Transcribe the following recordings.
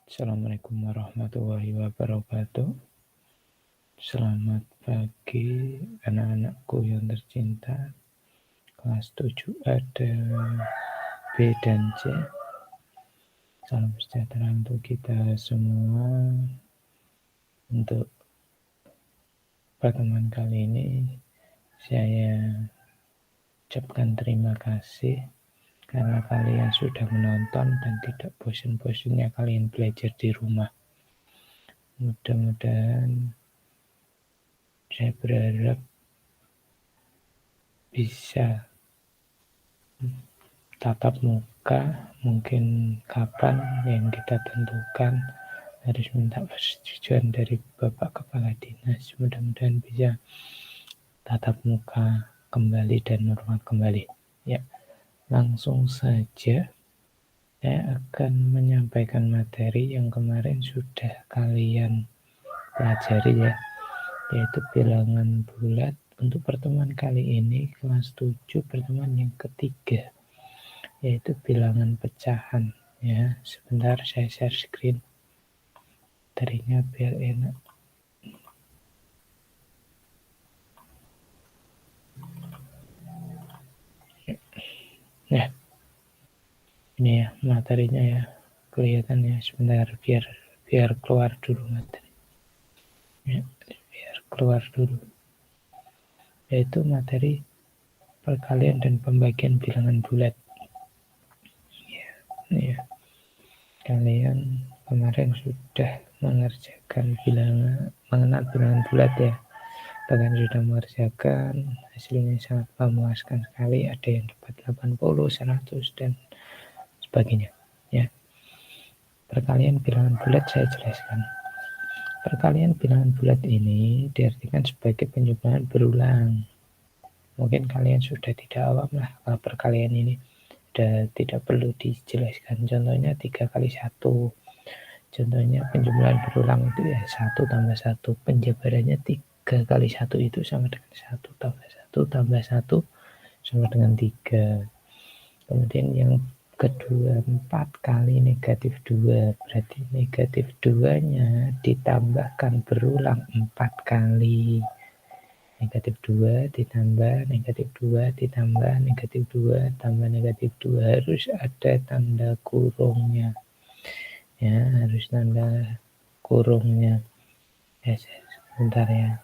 Assalamualaikum warahmatullahi wabarakatuh. Selamat pagi anak-anakku yang tercinta. Kelas 7 ada B dan C. Salam sejahtera untuk kita semua. Untuk pertemuan kali ini saya ucapkan terima kasih karena kalian sudah menonton dan tidak bosan-bosannya kalian belajar di rumah. Mudah-mudahan saya berharap bisa tatap muka, mungkin kapan yang kita tentukan, harus minta persetujuan dari Bapak Kepala Dinas. Mudah-mudahan bisa tatap muka kembali dan normal kembali. Ya, langsung saja saya akan menyampaikan materi yang kemarin sudah kalian pelajari ya, yaitu bilangan bulat. Untuk pertemuan kali ini kelas 7 pertemuan yang ketiga, yaitu bilangan pecahan ya. Sebentar saya share screen materinya biar enak. Ya, ini ya materinya ya, kelihatan ya. Sebentar biar keluar dulu materi ya, biar keluar dulu, yaitu materi perkalian dan pembagian bilangan bulat ya. Kalian kemarin sudah mengerjakan mengenal bilangan bulat ya, bahkan sudah mengerjakan, hasilnya sangat memuaskan sekali. Ada yang dapat 80, 100 dan sebagainya ya. Perkalian bilangan bulat saya jelaskan. Perkalian bilangan bulat ini diartikan sebagai penjumlahan berulang. Mungkin kalian sudah tidak awam lah kalau perkalian ini, sudah tidak perlu dijelaskan. Contohnya 3 kali 1. Contohnya penjumlahan berulang itu ya 1 tambah 1. Penjabarannya 3 kali 1 itu sama dengan 1 tambah 1 tambah 1 sama dengan 3. Kemudian yang kedua 4 kali negatif 2. Berarti negatif 2-nya ditambahkan berulang 4 kali. Negatif 2 ditambah negatif 2 ditambah negatif 2 tambah negatif 2. Harus ada tanda kurungnya ya, harus tanda kurungnya. Sebentar ya.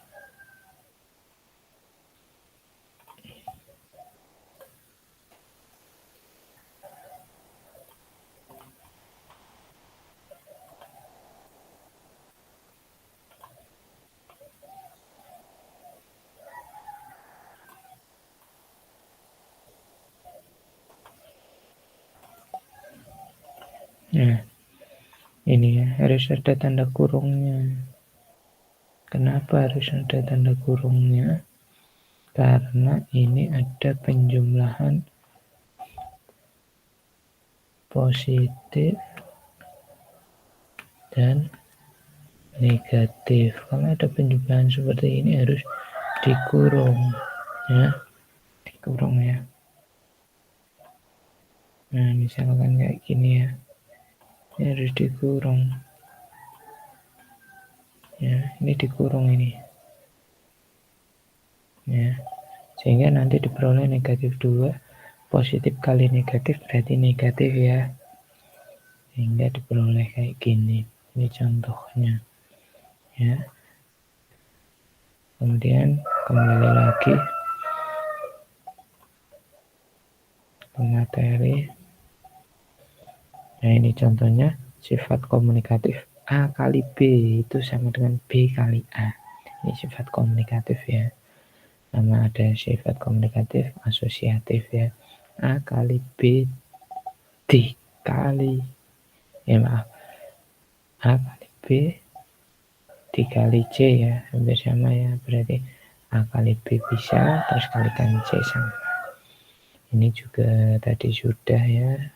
Nah, ini ya, harus ada tanda kurungnya. Kenapa harus ada tanda kurungnya? Karena ini ada penjumlahan positif dan negatif. Kalau ada penjumlahan seperti ini harus dikurung ya, dikurung ya. Nah, misalkan kayak gini ya, ini harus dikurung ya, ini dikurung ini ya, sehingga nanti diperoleh negatif 2. Positif kali negatif berarti negatif ya, sehingga diperoleh kayak gini. Ini contohnya ya. Kemudian kembali lagi ke materi. Nah, ini contohnya sifat komunikatif A kali B itu sama dengan B kali A. Ini sifat komunikatif ya. Sama ada sifat komunikatif asosiatif ya. A kali B dikali, ya maaf, A kali B dikali C ya, hampir sama ya. Berarti A kali B bisa, terus kalikan C sama. Ini juga tadi sudah ya.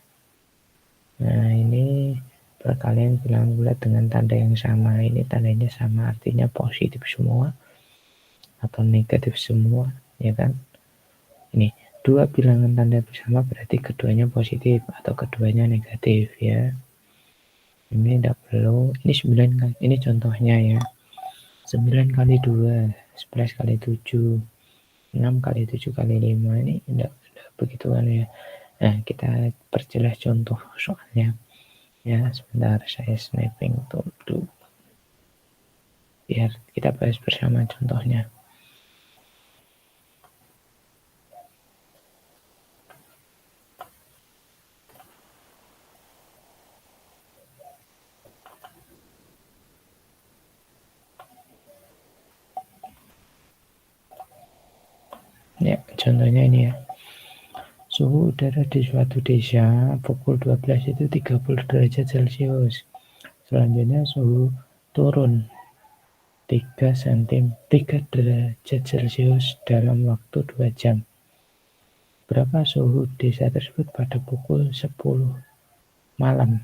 Nah, ini perkalian bilangan bulat dengan tanda yang sama. Ini tandanya sama, artinya positif semua atau negatif semua ya kan. Ini dua bilangan tanda bersama berarti keduanya positif atau keduanya negatif ya. Ini tidak perlu. Ini 9 kali. Ini contohnya ya. 9 kali 2, 11 kali 7, 6 kali 7 kali 5. Ini tidak begitu kan ya. Nah, kita perjelas contoh soalnya. Ya, sebentar saya snapping dulu. Biar kita bahas bersama contohnya. Ya, contohnya ini ya. Suhu udara di suatu desa pukul 12 itu 30 derajat Celcius. Selanjutnya suhu turun 3 derajat Celcius dalam waktu 2 jam. Berapa suhu desa tersebut pada pukul 10 malam?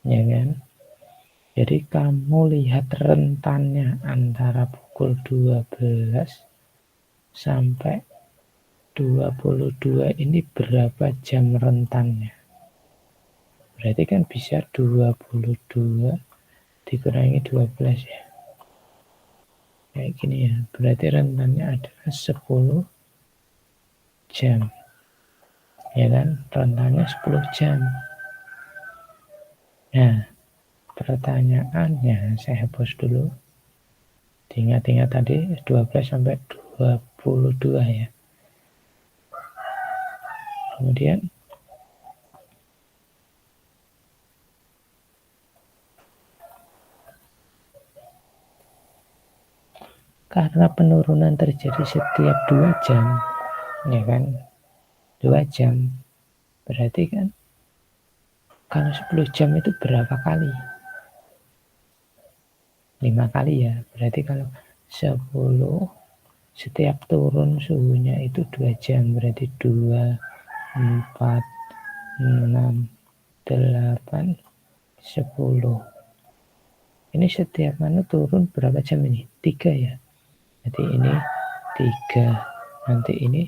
Ya kan? Jadi kamu lihat rentannya antara pukul 12 sampai 22 ini berapa jam rentannya? Berarti kan bisa 22 dikurangi 12 ya. Kayak gini ya. Berarti rentannya adalah 10 jam. Ya kan? Rentannya 10 jam. Nah, pertanyaannya saya hapus dulu. Diingat-ingat tadi 12 sampai 22 ya. Kemudian karena penurunan terjadi setiap 2 jam, ya kan? 2 jam. Berarti kan kalau 10 jam itu berapa kali? 5 kali ya. Berarti kalau 10 setiap turun suhunya itu 2 jam. Berarti 2, 4, 6, 8, 10. Ini setiap mana turun berapa jam ini? 3 ya. Jadi ini 3. Nanti ini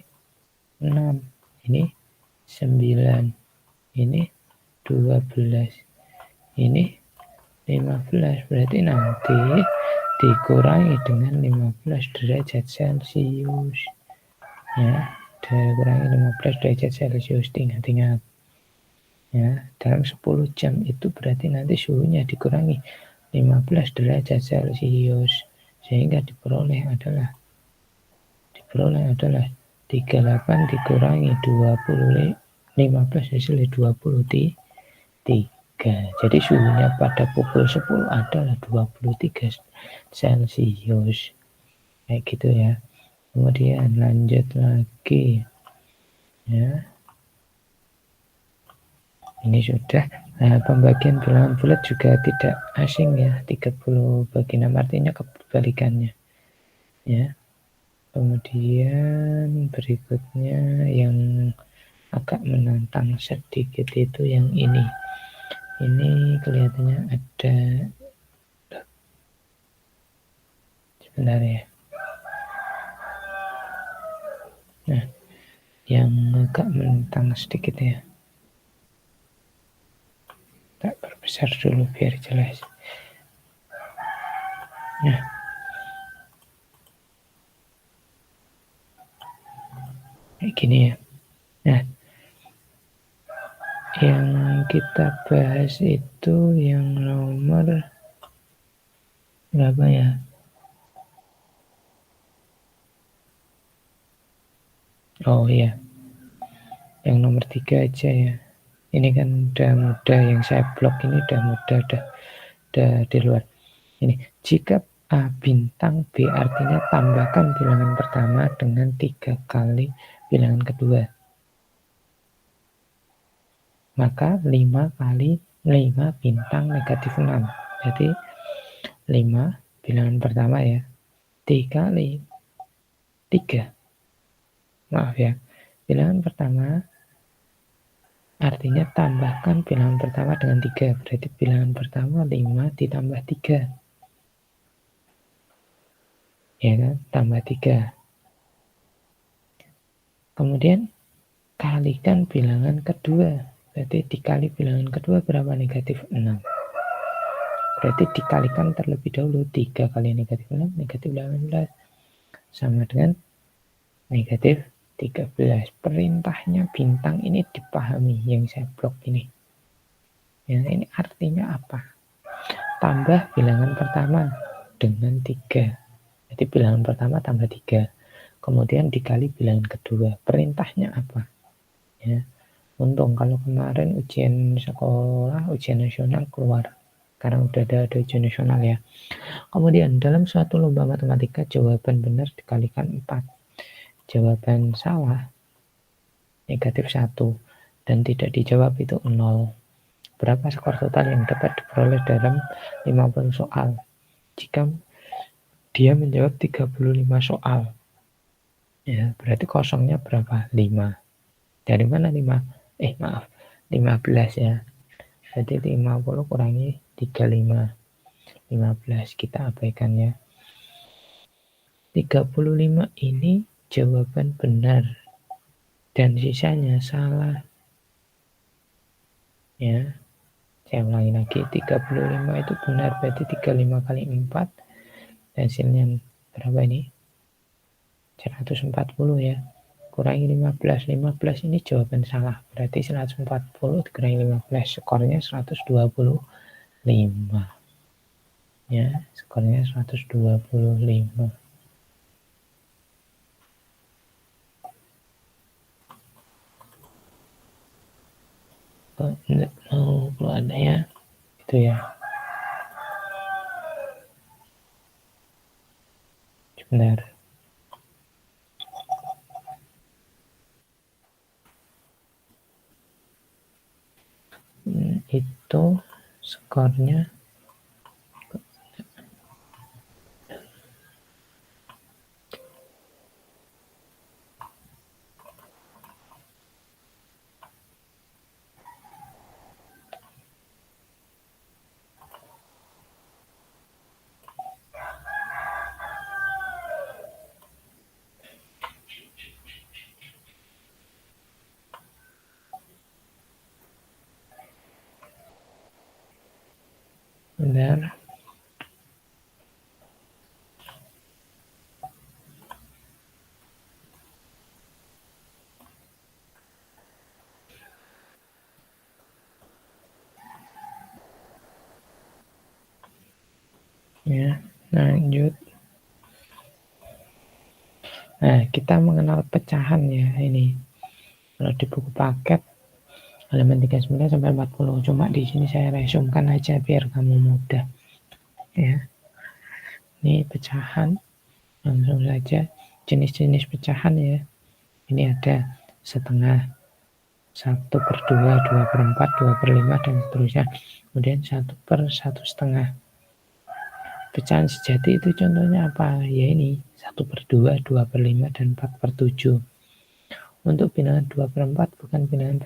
6. Ini 9. Ini 12. Ini 15. Berarti nanti dikurangi dengan 15 derajat Celcius. Ya, dikurangi 15 derajat Celcius. Ingat-ingat. Ya, dalam 10 jam itu berarti nanti suhunya dikurangi 15 derajat Celcius. Sehingga diperoleh adalah 38 dikurangi 20, 15 hasilnya 23. Jadi suhunya pada pukul 10 adalah 23 Celcius. Kayak gitu ya. Kemudian lanjut lagi. Ya. Ini sudah. Nah, pembagian bilangan bulat juga tidak asing ya. 30 bagi 6 artinya kebalikannya. Ya. Kemudian berikutnya yang agak menantang sedikit itu yang ini. Ini kelihatannya ada, sebentar ya. Nah, yang agak menantang sedikit ya. Tak perbesar dulu biar jelas. Nah, kayak gini ya. Nah, yang kita bahas itu yang nomor berapa ya? Oh iya, yang nomor 3 aja ya. Ini kan udah mudah, yang saya blok ini udah mudah, udah di luar. Ini, jika A bintang B artinya tambahkan bilangan pertama dengan 3 kali bilangan kedua. Maka 5 kali 5 bintang negatif 6. Jadi 5 bilangan pertama ya. 3 kali 3. Maaf ya. Bilangan pertama artinya tambahkan bilangan pertama dengan 3. Berarti bilangan pertama 5 ditambah 3. Ya kan? Tambah 3. Kemudian kalikan bilangan kedua. Berarti dikali bilangan kedua berapa? Negatif 6. Berarti dikalikan terlebih dahulu 3 kali negatif 6, negatif 18. Sama dengan negatif 13. Perintahnya bintang ini dipahami yang saya blok ini. Ya, ini artinya apa? Tambah bilangan pertama dengan 3. Jadi bilangan pertama tambah 3. Kemudian dikali bilangan kedua. Perintahnya apa? Ya. Untung kalau kemarin ujian sekolah, ujian nasional keluar. Karena udah ada ujian nasional ya. Kemudian dalam suatu lomba matematika jawaban benar dikalikan 4. Jawaban salah negatif 1 dan tidak dijawab itu 0. Berapa skor total yang dapat diperoleh dalam 50 soal? Jika dia menjawab 35 soal. Ya, berarti kosongnya berapa? 5. Dari mana 5? 15 ya. Jadi 50 kurangi 35. 15 kita abaikan ya. 35 ini jawaban benar dan sisanya salah. Ya. Saya ulangi lagi, 35 itu benar, berarti 35 kali 4 hasilnya berapa ini? 140 ya. Kurangi 15. 15 ini jawaban salah. Berarti 140 dikurangi 15. Skornya 125. Ya, skornya 125. Kalau ada ya, itu ya. Sebentar. Itu skornya benar. Ya, lanjut. Nah, kita mengenal pecahan ya ini. Kalau di buku paket halaman 39 sampai 40. Cuma di sini saya resumkan aja biar kamu mudah. Ya. Ini pecahan. Langsung saja jenis-jenis pecahan ya. Ini ada setengah, 1/2, 2/4, 2/5 dan seterusnya. Kemudian 1/1/2. Pecahan sejati itu contohnya apa? Ya ini 1/2, 2/5 dan 4/7. Untuk bilangan 2/4 bukan bilangan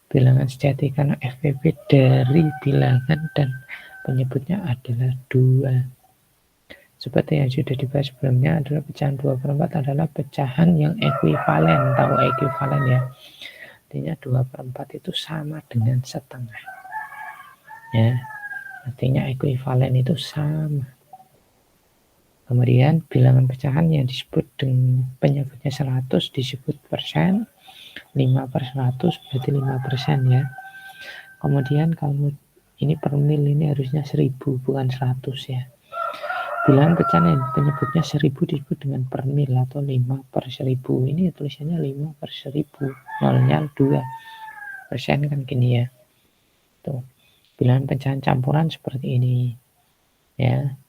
bilangan sejati karena FPP dari bilangan dan penyebutnya adalah 2. Seperti yang sudah dibahas sebelumnya adalah pecahan 2/4 adalah pecahan yang ekuivalen. Tahu ekuivalen ya? Artinya 2/4 itu sama dengan setengah. Ya, artinya ekuivalen itu sama. Kemudian bilangan pecahan yang disebut dengan penyebutnya 100 disebut persen. 5/100 berarti 5% ya. Kemudian kalau ini per mil ini harusnya 1000 bukan 100 ya. Bilangan pecahan yang penyebutnya 1000 disebut dengan per mil atau 5/1000. Ini tulisannya 5/1000. Nolnya 2% kan gini ya. Tuh. Bilangan pecahan campuran seperti ini. Ya.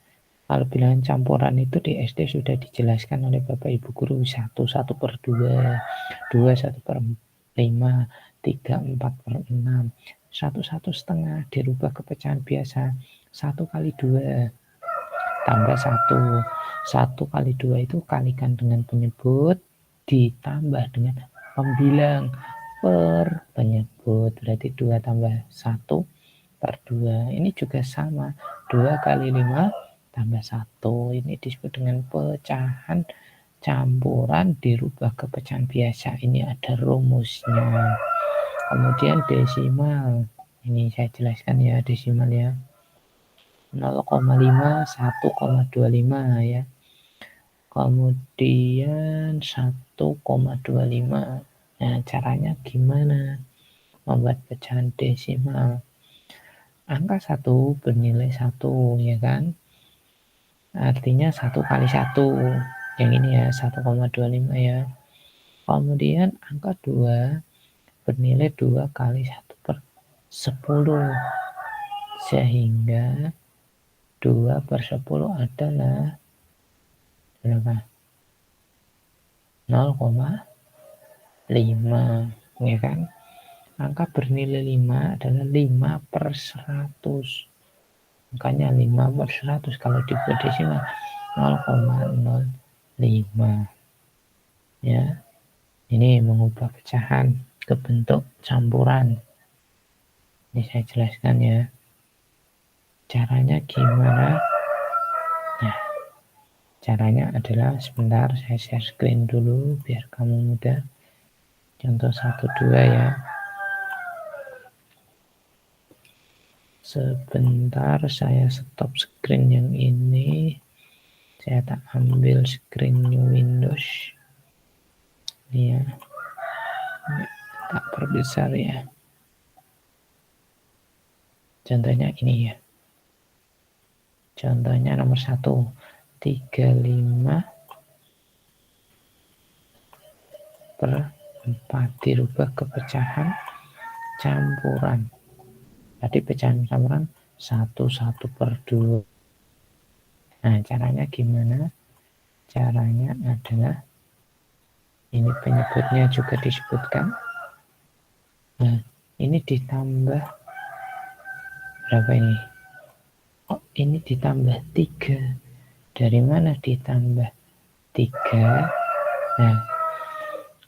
Kalau bilangan campuran itu di SD sudah dijelaskan oleh Bapak Ibu guru 1 1/2, 2 1/5, 3 4/6, 1 1/2 dirubah ke pecahan biasa 1 kali 2 tambah 1. 1 kali 2 itu kalikan dengan penyebut ditambah dengan pembilang per penyebut. Berarti 2 tambah 1/2. Ini juga sama. 2 kali 5 tambah 1. Ini disebut dengan pecahan campuran dirubah ke pecahan biasa. Ini ada rumusnya. Kemudian desimal. Ini saya jelaskan ya desimal ya. 0,5, 1,25 ya. Kemudian 1,25. Nah, caranya gimana? Membuat pecahan desimal. Angka 1 bernilai 1 ya kan? Artinya 1 kali 1. Yang ini ya 1,25 ya. Kemudian angka 2 bernilai 2 kali 1 per 10. Sehingga 2 per 10 adalah berapa? 0,5 ya kan? Angka bernilai 5 adalah 5 per 100. Makanya 5 per 100 kalau dibuat desimal 0,05 ya. Ini mengubah pecahan ke bentuk campuran. Ini saya jelaskan ya. Caranya gimana? Nah, caranya adalah sebentar saya share screen dulu biar kamu mudah. Contoh 1, 2 ya. Sebentar saya stop screen yang ini. Saya tak ambil screen Windows. Ini ya. Ini tak perbesar ya. Contohnya ini ya. Contohnya nomor 1. 35 per 4 dirubah ke pecahan campuran. Tadi pecahan campuran 1 per 2. Nah, caranya gimana? Caranya adalah ini penyebutnya juga disebutkan. Nah, ini ditambah berapa ini? Oh, ini ditambah 3. Dari mana ditambah 3? Nah,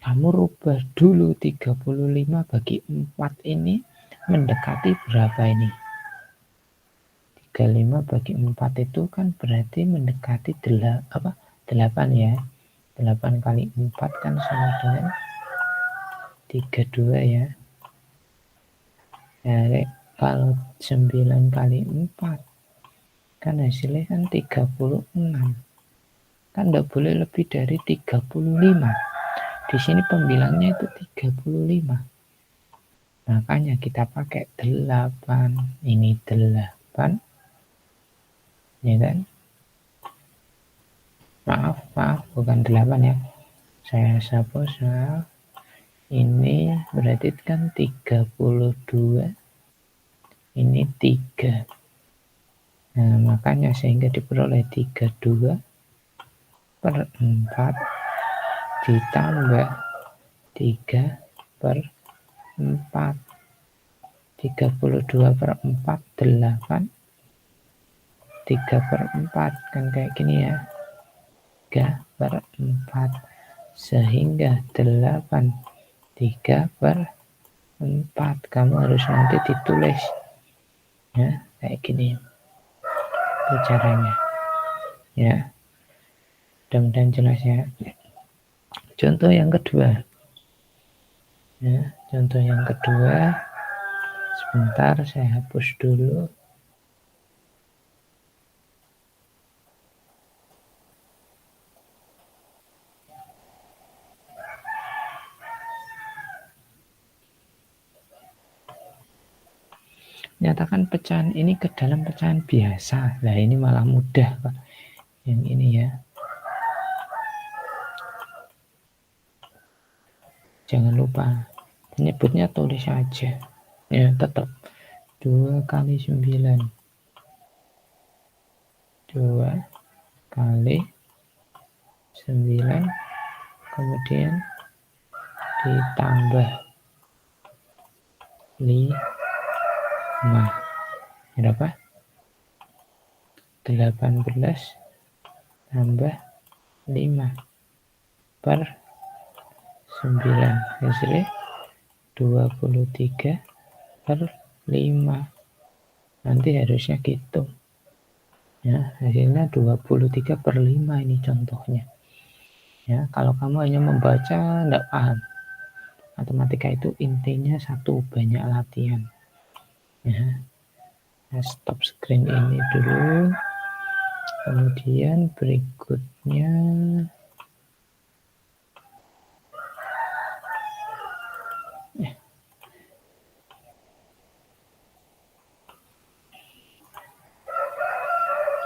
kamu rubah dulu 35 bagi 4 ini mendekati berapa ini? 35 bagi 4 itu kan berarti mendekati 8 ya. 8 kali 4 kan sama dengan 32 ya. Nah, kalau 9 kali 4 kan hasilnya kan 36. Kan tidak boleh lebih dari 35. Di sini pembilangnya itu 35. Makanya kita pakai 8. Ini 8. Ya kan? Maaf, bukan 8 ya. Saya hapus. Ini berarti kan 32. Ini 3. Nah, makanya sehingga diperoleh 32 per 4 ditambah 3 per 4. 32 per 4, 8. 3 per 4 kan kayak gini ya. 3 per 4 sehingga 8 3 per 4. Kamu harus nanti ditulis ya kayak gini itu caranya ya. Mudah-mudahan jelas ya. Contoh yang kedua ya. Contoh yang kedua sebentar saya hapus dulu. Nyatakan pecahan ini ke dalam pecahan biasa. Nah, ini malah mudah, Pak. Yang ini ya. Jangan lupa penyebutnya tulis saja. Ya, tetap 2 kali 9. 2 kali 9 kemudian ditambah 5. Berapa? 18 tambah 5 per 9. Hasilnya 23 per 5. Nanti harusnya gitu. Ya, hasilnya 23 per 5 ini contohnya. Ya, kalau kamu hanya membaca enggak paham. Matematika itu intinya satu, banyak latihan. Ya, saya stop screen ini dulu. Kemudian berikutnya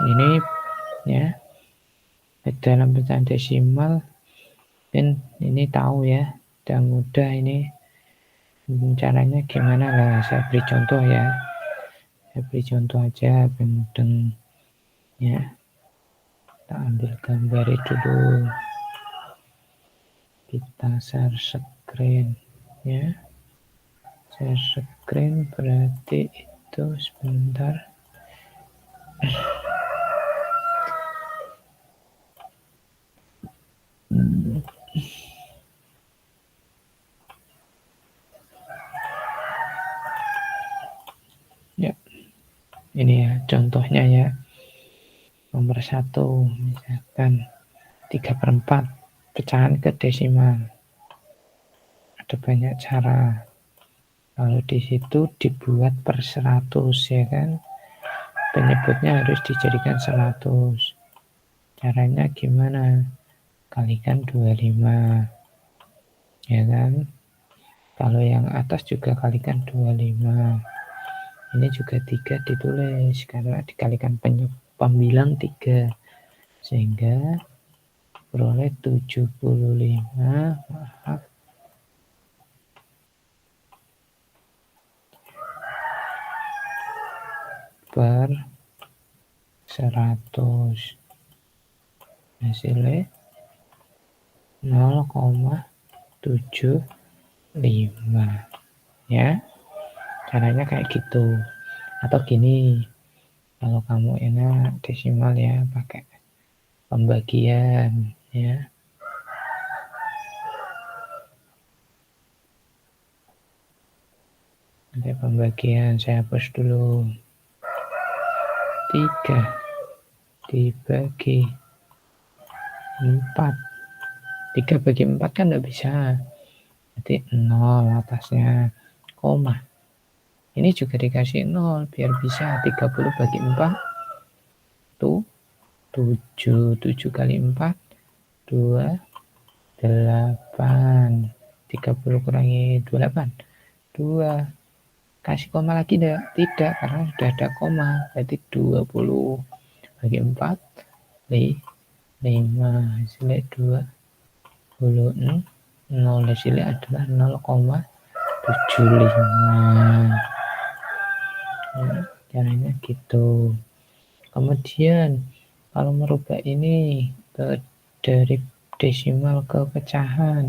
ini ya, dalam pecahan desimal, dan ini tahu ya, udah mudah ini. Caranya gimana lah, saya beri contoh ya. Saya beri contoh aja biar mudeng ya. Kita ambil gambar dulu. Kita share screen ya. Share screen berarti itu sebentar. Ya, ini ya contohnya ya. Nomor 1, misalkan 3/4 pecahan ke desimal. Ada banyak cara. Kalau di situ dibuat per 100 ya kan. Penyebutnya harus dijadikan 100. Caranya gimana? Kalikan 25. Ya kan? Kalau yang atas juga kalikan 25. Ini juga 3 ditulis karena dikalikan pembilang 3. Sehingga peroleh 75, maaf, per 100. Hasilnya 0,75 ya. Caranya kayak gitu. Atau gini, kalau kamu enak desimal ya pakai pembagian ya. Ada pembagian, saya hapus dulu. 3 dibagi 4. 3 bagi 4 kan nggak bisa. Berarti 0 atasnya, koma. Ini juga dikasih 0 biar bisa. 30 bagi 4 tuh 7. 7 kali 4 2, 8. 30 kurangi 28 2. Kasih koma lagi enggak? Tidak, karena sudah ada koma. Berarti 20 bagi 4 5. Hasilnya 26. 0 hasilnya adalah 0,75. Caranya gitu. Kemudian kalau merubah ini dari desimal ke pecahan,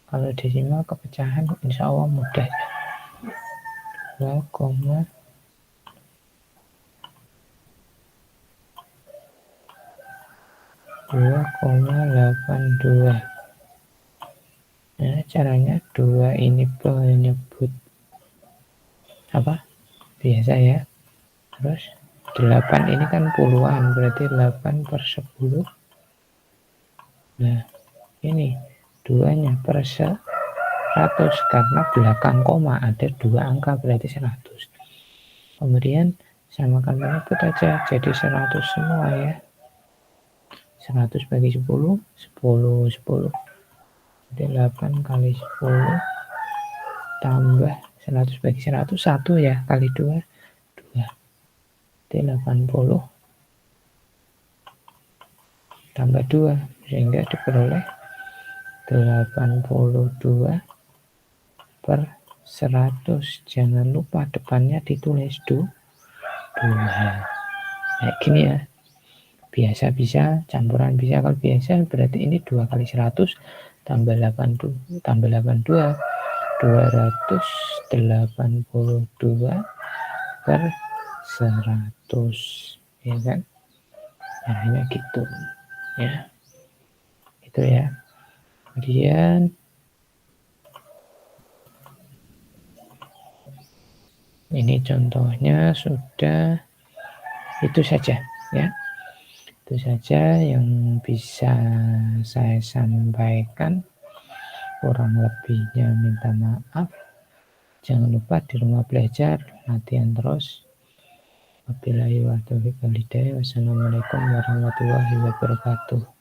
kalau desimal ke pecahan insya Allah mudah. 2,82. Nah, caranya 2 ini penyebut apa? Biasa ya. Terus 8 ini kan puluhan, berarti 8 per 10. Nah, ini 2-nya per 100 karena belakang koma ada 2 angka berarti 100. Kemudian samakan penyebut aja jadi 100 semua ya. 100 bagi 10, 10, 10. Jadi 8 kali 10 tambah 100 bagi 100, 1 ya, kali 2, 2. Jadi 80 tambah 2, sehingga diperoleh 82 per 100. Jangan lupa depannya ditulis 2. Nah, gini ya. Biasa bisa, campuran bisa. Kalau biasa berarti ini 2 kali 100 tambah 82 282 per 100 ya kan, caranya gitu ya, itu ya. Kemudian ini contohnya sudah, itu saja ya. Itu saja yang bisa saya sampaikan. Kurang lebihnya minta maaf. Jangan lupa di rumah belajar, latihan terus. Wabillahi wa taufiq wal hidayah. Wassalamualaikum warahmatullahi wabarakatuh.